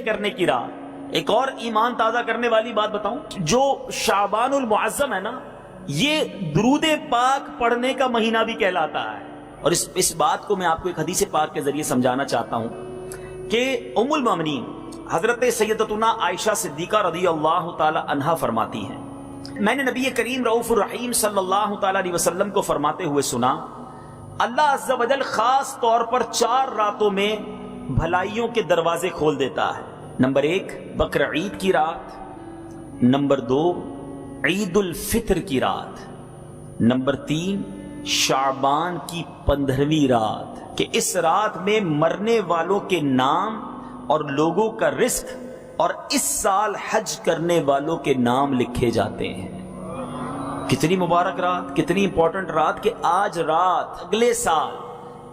کرنے کی رات۔ ایک اور ایمان تازہ کرنے والی بات بتاؤں، جو شعبان المعظم ہے نا، یہ درود پاک پڑھنے کا مہینہ بھی کہلاتا ہے۔ اور اس بات کو میں آپ کو ایک حدیث پاک کے ذریعے سمجھانا چاہتا ہوں کہ ام المومنین حضرت سیدتنا عائشہ صدیقہ رضی اللہ تعالی عنہا فرماتی ہیں، میں نے نبی کریم رؤوف الرحیم صلی اللہ تعالی علیہ وسلم کو فرماتے ہوئے سنا، اللہ عز و جل خاص طور پر 4 راتوں میں بھلائیوں کے دروازے کھول دیتا ہے۔ نمبر 1 بقرعید کی رات، نمبر 2 عید الفطر کی رات، نمبر 3 شعبان کی 15ویں رات، کہ اس رات میں مرنے والوں کے نام اور لوگوں کا رزق اور اس سال حج کرنے والوں کے نام لکھے جاتے ہیں۔ کتنی مبارک رات، کتنی امپورٹنٹ رات، کہ آج رات اگلے سال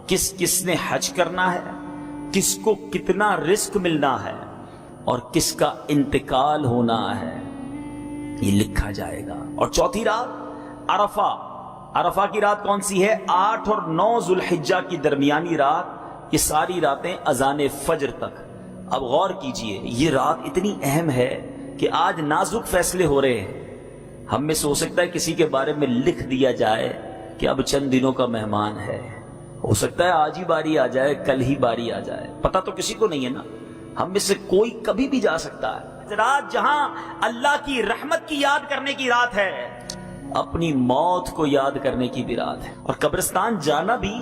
کس کس نے حج کرنا ہے، کس کو کتنا رزق ملنا ہے اور کس کا انتقال ہونا ہے، یہ لکھا جائے گا۔ اور چوتھی رات عرفہ کی رات کون سی ہے؟ 8 اور 9 ذوالحجہ کی درمیانی رات، یہ ساری راتیں اذان فجر تک۔ اب غور کیجئے، یہ رات اتنی اہم ہے کہ آج نازک فیصلے ہو رہے ہیں۔ ہم میں سے ہو سکتا ہے کسی کے بارے میں لکھ دیا جائے کہ اب چند دنوں کا مہمان ہے، ہو سکتا ہے آج ہی باری آ جائے، کل ہی باری آ جائے، پتہ تو کسی کو نہیں ہے نا، ہم میں سے کوئی کبھی بھی جا سکتا ہے۔ رات جہاں اللہ کی رحمت کی یاد کرنے کی رات ہے، اپنی موت کو یاد کرنے کی بھی رات ہے۔ اور قبرستان جانا بھی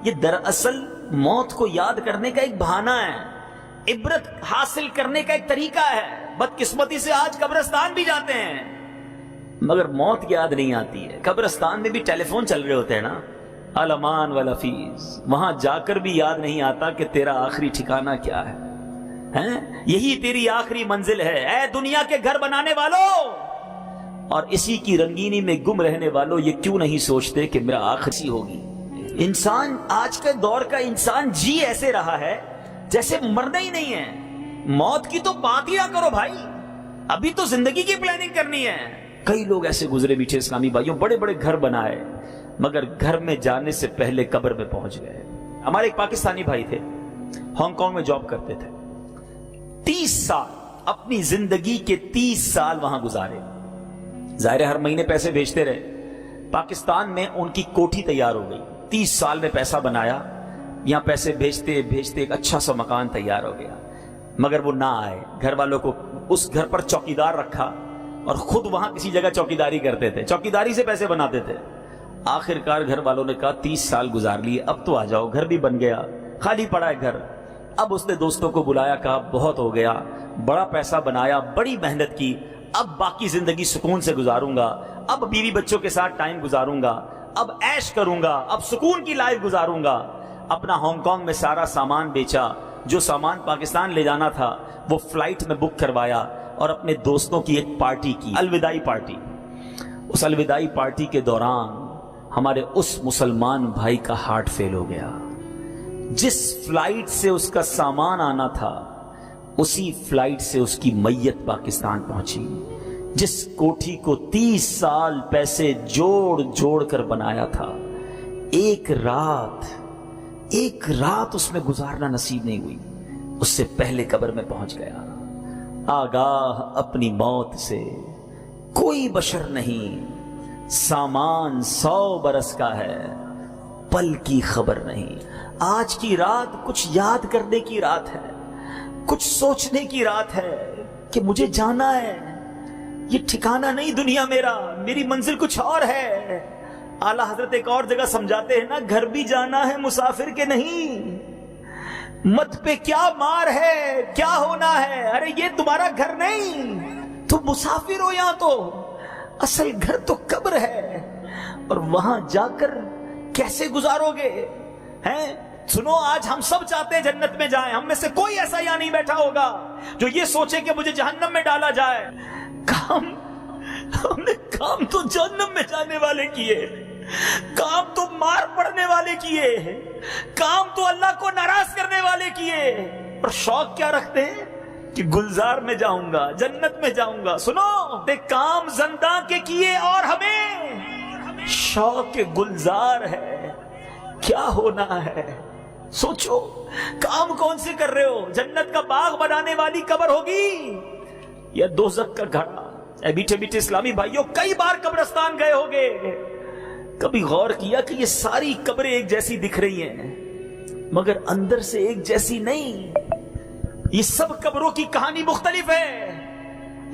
یہ دراصل موت کو یاد کرنے کا ایک بہانہ ہے، عبرت حاصل کرنے کا ایک طریقہ ہے۔ بدقسمتی سے آج قبرستان بھی جاتے ہیں مگر موت یاد نہیں آتی ہے۔ قبرستان میں بھی ٹیلی فون چل رہے ہوتے ہیں نا، الامان والافیز، وہاں جا کر بھی یاد نہیں آتا کہ تیرا آخری ٹھکانہ کیا ہے، یہی تیری آخری منزل ہے۔ اے دنیا کے گھر بنانے والوں اور اسی کی رنگینی میں گم رہنے والوں، یہ کیوں نہیں سوچتے کہ میرا آخری ہوگی؟ انسان آج کے دور کا انسان جی ایسے رہا ہے جیسے مرنا ہی نہیں ہے۔ موت کی تو بات ہی نہ کرو بھائی، ابھی تو زندگی کی پلاننگ کرنی ہے۔ کئی لوگ ایسے گزرے میٹھے اسلامی بھائیوں، بڑے بڑے گھر بنائے مگر گھر میں جانے سے پہلے قبر میں پہنچ گئے۔ ہمارے ایک پاکستانی بھائی تھے، ہانگ کانگ میں جاب کرتے تھے، 30 سال اپنی زندگی کے 30 سال وہاں گزارے۔ ظاہر ہر مہینے پیسے بھیجتے رہے۔ پاکستان میں ان کی کوٹھی تیار ہو گئی، 30 سال میں پیسہ بنایا، یہاں پیسے بھیجتے بھیجتے ایک اچھا سا مکان تیار ہو گیا، مگر وہ نہ آئے۔ گھر والوں کو اس گھر پر چوکیدار رکھا اور خود وہاں کسی جگہ چوکیداری کرتے تھے، چوکیداری سے پیسے بناتے تھے۔ آخر کار گھر والوں نے کہا 30 سال گزار لیے، اب تو آ جاؤ، گھر بھی بن گیا، خالی پڑا ہے گھر۔ اب اس نے دوستوں کو بلایا، کہا بہت ہو گیا، بڑا پیسہ بنایا، بڑی محنت کی، اب باقی زندگی سکون سے گزاروں گا، اب بیوی بچوں کے ساتھ ٹائم گزاروں گا، اب عیش کروں گا، اب سکون کی لائف گزاروں گا۔ اپنا ہانگ کانگ میں سارا سامان بیچا، جو سامان پاکستان لے جانا تھا وہ فلائٹ میں بک کروایا اور اپنے دوستوں کی ایک پارٹی کی، الوداعی پارٹی۔ اس الوداعی پارٹی کے دوران ہمارے اس مسلمان بھائی کا ہارٹ فیل ہو گیا۔ جس فلائٹ سے اس کا سامان آنا تھا اسی فلائٹ سے اس کی میت پاکستان پہنچی۔ جس کوٹھی کو 30 سال پیسے جوڑ کر بنایا تھا، ایک رات اس میں گزارنا نصیب نہیں ہوئی، اس سے پہلے قبر میں پہنچ گیا۔ آگاہ اپنی موت سے کوئی بشر نہیں، سامان 100 برس کا ہے، پل کی خبر نہیں۔ آج کی رات کچھ یاد کرنے کی رات ہے، کچھ سوچنے کی رات ہے کہ مجھے جانا ہے، یہ ٹھکانہ نہیں دنیا میرا، میری منزل کچھ اور ہے۔ اعلیٰ حضرت ایک اور جگہ سمجھاتے ہیں نا، گھر بھی جانا ہے مسافر کے نہیں، مت پہ کیا مار ہے، کیا ہونا ہے، ارے یہ تمہارا گھر نہیں، تم مسافر ہو، یہاں تو اصل گھر تو قبر ہے، اور وہاں جا کر کیسے گزارو گے؟ ہیں سنو، آج ہم سب چاہتے ہیں جنت میں جائیں، ہم میں سے کوئی ایسا یہاں نہیں بیٹھا ہوگا جو یہ سوچے کہ مجھے جہنم میں ڈالا جائے۔ ہم نے کام تو جہنم میں جانے والے کیے، کام تو مار پڑنے والے کیے، کام تو اللہ کو ناراض کرنے والے کیے، اور شوق کیا رکھتے ہیں کہ گلزار میں جاؤں گا، جنت میں جاؤں گا۔ سنو، کام زندہ کے کیے اور ہمیں شوق گلزار ہے، کیا ہونا ہے، سوچو کام کون سے کر رہے ہو؟ جنت کا باغ بنانے والی قبر ہوگی یا دوزخ کا گھڑا؟ اے میٹھے میٹھے اسلامی بھائیوں، کئی بار قبرستان گئے ہوگے، کبھی غور کیا کہ یہ ساری قبریں ایک جیسی دکھ رہی ہیں مگر اندر سے ایک جیسی نہیں؟ یہ سب قبروں کی کہانی مختلف ہے۔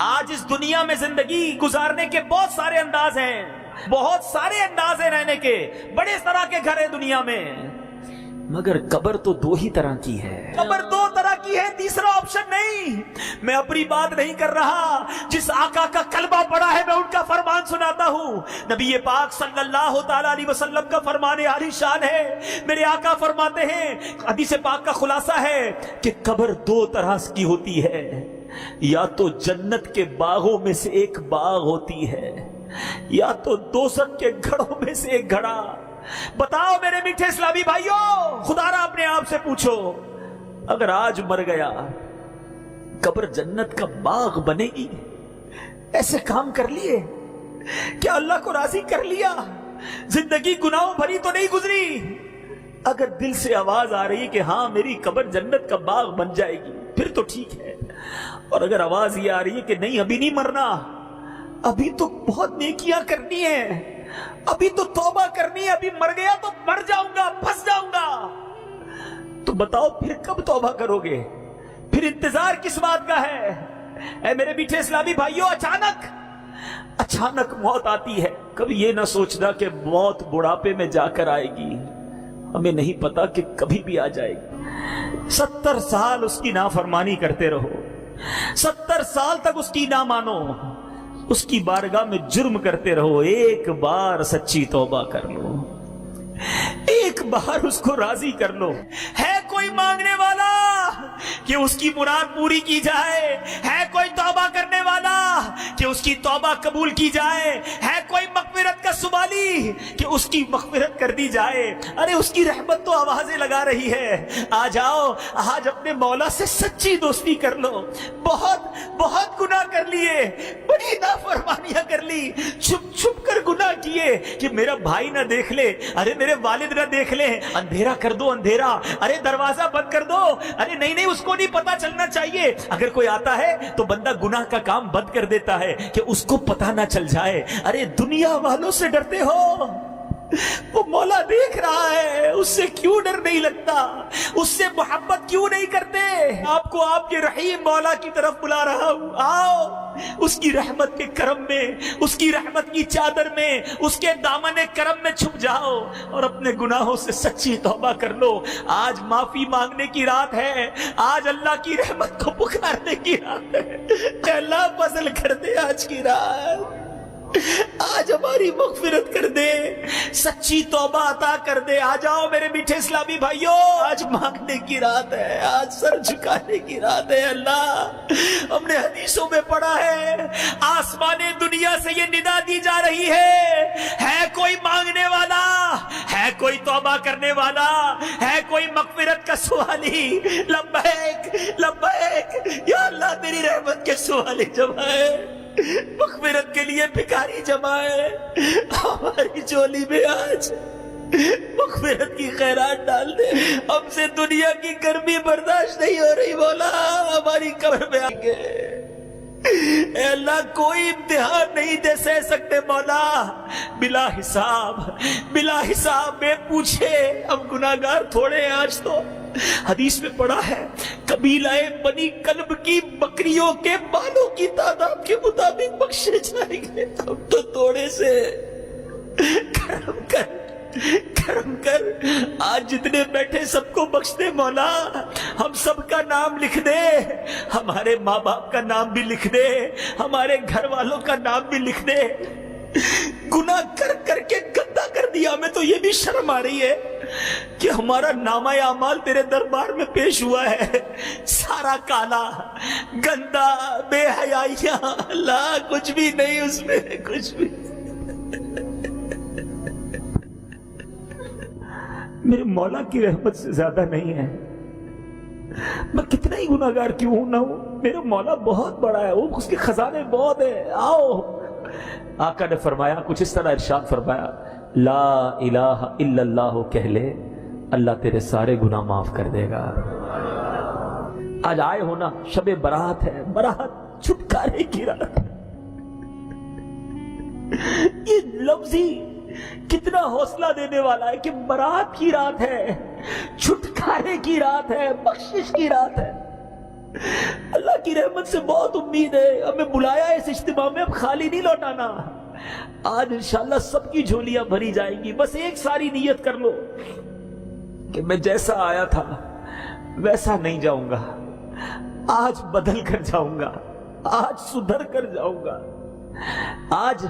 آج اس دنیا میں زندگی گزارنے کے بہت سارے انداز ہیں، بہت سارے انداز ہیں رہنے کے، بڑے طرح کے گھر ہیں دنیا میں، مگر قبر تو دو ہی طرح کی ہے۔ قبر دو طرح کی ہے، تیسرا آپشن نہیں۔ میں اپنی بات نہیں کر رہا، جس آقا کا کلمہ پڑا ہے میں ان کا فرمان سناتا ہوں۔ نبی پاک صلی اللہ تعالی علیہ وسلم کا فرمان عالی شان ہے۔ میرے آقا فرماتے ہیں، حدیث پاک کا خلاصہ ہے کہ قبر دو طرح کی ہوتی ہے، یا تو جنت کے باغوں میں سے ایک باغ ہوتی ہے یا تو دوزخ کے گھڑوں میں سے ایک گھڑا۔ بتاؤ میرے میٹھے اسلامی بھائیوں، خدا را اپنے آپ سے پوچھو، اگر آج مر گیا قبر جنت کا باغ بنے گی؟ ایسے کام کر لیے، کیا اللہ کو راضی کر لیا؟ زندگی گناہوں بھری تو نہیں گزری؟ اگر دل سے آواز آ رہی ہے کہ ہاں میری قبر جنت کا باغ بن جائے گی پھر تو ٹھیک ہے، اور اگر آواز یہ آ رہی ہے کہ نہیں ابھی نہیں مرنا، ابھی تو بہت نیکیاں کرنی ہے، ابھی تو توبہ کرنی ہے، ابھی مر گیا تو مر جاؤں گا، پھنس جاؤں گا، تو بتاؤ پھر کب توبہ کرو گے؟ پھر انتظار کس بات کا ہے؟ اے میرے میٹھے اسلامی بھائیوں، اچانک موت آتی ہے، کبھی یہ نہ سوچنا کہ موت بڑھاپے میں جا کر آئے گی، ہمیں نہیں پتا کہ کبھی بھی آ جائے گی۔ 70 سال اس کی نافرمانی کرتے رہو، 70 سال تک اس کی نہ مانو، اس کی بارگاہ میں جرم کرتے رہو، ایک بار سچی توبہ کر لو، ایک بار اس کو راضی کر لو۔ ہے کوئی مانگنے والا کہ اس کی مراد پوری کی جائے، ہے کوئی توبہ کرنے والا کہ اس کی توبہ قبول کی جائے، ہے کوئی مغفرت کا سوالی کہ اس کی مغفرت کر دی جائے۔ ارے اس کی رحمت تو آوازیں لگا رہی ہے، آ جاؤ آج اپنے مولا سے سچی دوستی کر لو۔ بہت گناہ کر لیے، بڑی نافرمانیاں کر لی، چھپ چھپ کر گناہ کیے کہ میرا بھائی نہ دیکھ لے، ارے میرے والد نہ دیکھ لے، اندھیرا کر دو اندھیرا، ارے دروازہ بند کر دو، ارے نہیں اس کو نہیں پتا چلنا چاہیے۔ اگر کوئی آتا ہے تو بندہ گناہ کا کام بند کر دیتا ہے کہ اس کو پتا نہ چل جائے۔ ارے دنیا والوں سے ڈرتے ہو، وہ مولا دیکھ رہا ہے، اس سے کیوں ڈر نہیں لگتا؟ اس سے محبت کیوں نہیں کرتے؟ آپ کو آپ کے رحیم مولا کی طرف بلا رہا ہوں، آؤ اس کی رحمت کے کرم میں، اس کی رحمت کی چادر میں، اس کے دامن کرم میں چھپ جاؤ اور اپنے گناہوں سے سچی توبہ کر لو۔ آج معافی مانگنے کی رات ہے، آج اللہ کی رحمت کو پکارنے کی رات ہے۔ اے اللہ فضل کر دے آج کی رات، آج ہماری مغفرت کر دے، سچی توبہ عطا کر دے۔ آ جاؤ میرے میٹھے اسلامی بھائیوں، آج مانگنے کی رات ہے، آج سر جھکانے کی رات ہے۔ اللہ ہم نے حدیثوں میں پڑھا ہے، آسمان دنیا سے یہ ندا دی جا رہی ہے کوئی مانگنے والا، ہے کوئی توبہ کرنے والا، ہے کوئی مغفرت کا سوالی؟ لبیک لبیک، یا اللہ تیری رحمت کے سوالی جمع ہے، مغفرت کے لیے بھکاری جمع ہے، ہماری جولی میں آج مغفرت کی خیرات ڈال دے۔ ہم سے دنیا کی گرمی برداشت نہیں ہو رہی مولا، ہماری قبر میں آگے اے اللہ کوئی امتحان نہیں دے سہ سکتے مولا، بلا حساب میں پوچھے، ہم گناہگار تھوڑے ہیں۔ آج تو حدیث میں پڑھا ہے قبیلہ بنی کلب کی بکریوں کے بالوں کی تعداد کے مطابق بخشے جائیں گے، ہم تو تھوڑے سے۔ کرم کر آج جتنے بیٹھے سب کو بخش دے مولا، ہم سب کا نام لکھ دے، ہمارے ماں باپ کا نام بھی لکھ دے، ہمارے گھر والوں کا نام بھی لکھ دے۔ گناہ کر کے گندا کر دیا، ہمیں تو یہ بھی شرم آ رہی ہے کہ ہمارا نامہ اعمال تیرے دربار میں پیش ہوا ہے، سارا کالا گندا بے حیائیاں، اللہ کچھ بھی نہیں اس میں، کچھ بھی۔ میرے مولا کی رحمت سے زیادہ نہیں ہے، میں کتنا ہی گناہگار کیوں نہ ہوں، میرا مولا بہت بڑا ہے، وہ اس کے خزانے بہت ہیں۔ آؤ آقا نے فرمایا کچھ اس طرح ارشاد فرمایا، لا الہ الا اللہ کہہ لے، اللہ تیرے سارے گناہ معاف کر دے گا۔ آج آئے ہو نا، شب برات ہے، برات چھٹکارے کی رات۔ یہ لفظ ہی کتنا حوصلہ دینے والا ہے کہ برات کی رات ہے، چھٹکارے کی رات ہے، بخشش کی رات ہے۔ اللہ کی رحمت سے بہت امید ہے، ہمیں بلایا ہے اس اجتماع میں، اب خالی نہیں لوٹانا۔ آج انشاءاللہ سب کی جھولیاں بھری جائیں گی، بس ایک ساری نیت کر لو کہ میں جیسا آیا تھا ویسا نہیں جاؤں گا، آج بدل کر جاؤں گا، آج سدھر کر جاؤں گا، آج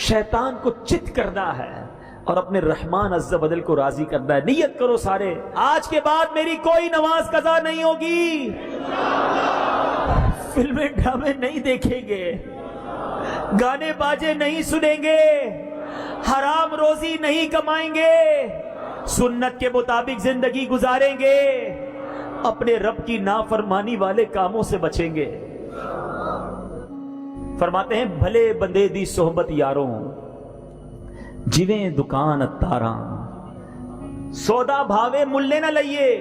شیطان کو چت کرنا ہے اور اپنے رحمان عز و جل کو راضی کرنا ہے۔ نیت کرو سارے، آج کے بعد میری کوئی نماز قضا نہیں ہوگی، فلمیں ڈرامے نہیں دیکھیں گے، گانے باجے نہیں سنیں گے، حرام روزی نہیں کمائیں گے، سنت کے مطابق زندگی گزاریں گے، اپنے رب کی نافرمانی والے کاموں سے بچیں گے۔ فرماتے ہیں بھلے بندے دی صحبت یاروں، جویں دکان اتاراں، سودا بھاوے ملے نہ لئیے۔